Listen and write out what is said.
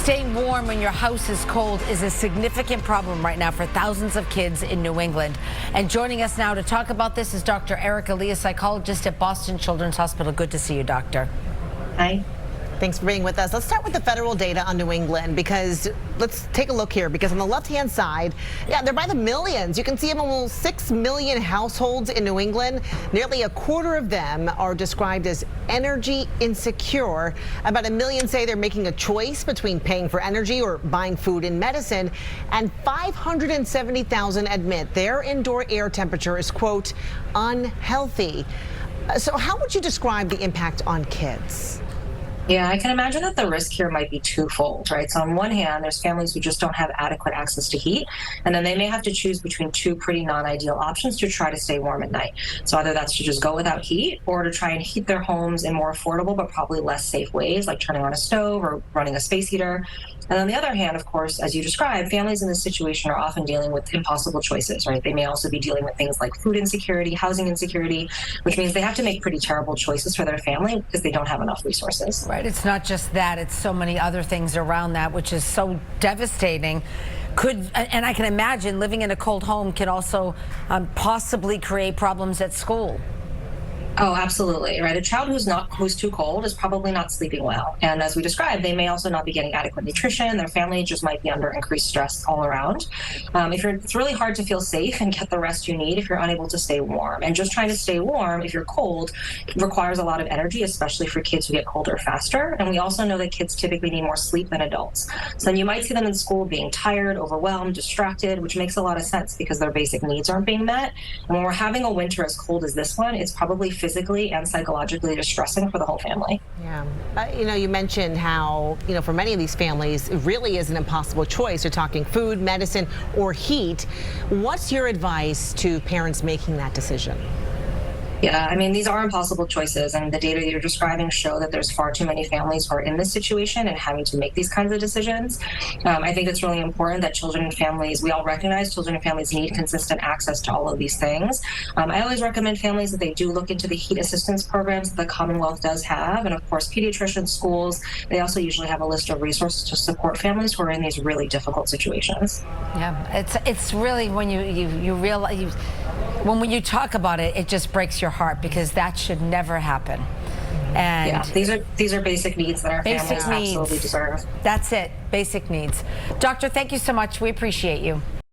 Staying warm when your house is cold is a significant problem right now for thousands of kids in New England. And joining us now to talk about this is Dr. Erica Lee, a psychologist at Boston Children's Hospital. Good to see you, doctor. Hi. Thanks for being with us. Let's start with the federal data on New England, because let's take a look here, because on the left-hand side, they're by the millions. You can see almost 6 million households in New England. Nearly a quarter of them are described as energy insecure. About 1 million say they're making a choice between paying for energy or buying food and medicine. And 570,000 admit their indoor air temperature is, quote, unhealthy. So how would you describe the impact on kids? Yeah, I can imagine that the risk here might be twofold, right? So on one hand, there's families who just don't have adequate access to heat, and then they may have to choose between two pretty non-ideal options to try to stay warm at night. So either that's to just go without heat, or to try and heat their homes in more affordable but probably less safe ways, like turning on a stove or running a space heater. And on the other hand, of course, as you described, families in this situation are often dealing with impossible choices, right? They may also be dealing with things like food insecurity, housing insecurity, which means they have to make pretty terrible choices for their family because they don't have enough resources. Right. It's not just that, it's so many other things around that, which is so devastating. And I can imagine living in a cold home can also possibly create problems at school. Oh, absolutely, right? A child who's too cold is probably not sleeping well. And as we described, they may also not be getting adequate nutrition. Their family just might be under increased stress all around. It's really hard to feel safe and get the rest you need if you're unable to stay warm. And just trying to stay warm if you're cold requires a lot of energy, especially for kids who get colder faster. And we also know that kids typically need more sleep than adults. So then you might see them in school being tired, overwhelmed, distracted, which makes a lot of sense because their basic needs aren't being met. And when we're having a winter as cold as this one, it's probably physically and psychologically distressing for the whole family. Yeah. You mentioned how, for many of these families, it really is an impossible choice. You're talking food, medicine, or heat. What's your advice to parents making that decision? Yeah, I mean, these are impossible choices, and the data you're describing show that there's far too many families who are in this situation and having to make these kinds of decisions. I think it's really important that children and families, we all recognize children and families need consistent access to all of these things. I always recommend families that they do look into the heat assistance programs that the Commonwealth does have, and of course, pediatricians, schools, they also usually have a list of resources to support families who are in these really difficult situations. Yeah, it's really when you realize, when you talk about it, it just breaks your heart, because that should never happen. And yeah, these are basic needs that our families absolutely deserve. That's it, basic needs. Doctor, thank you so much. We appreciate you.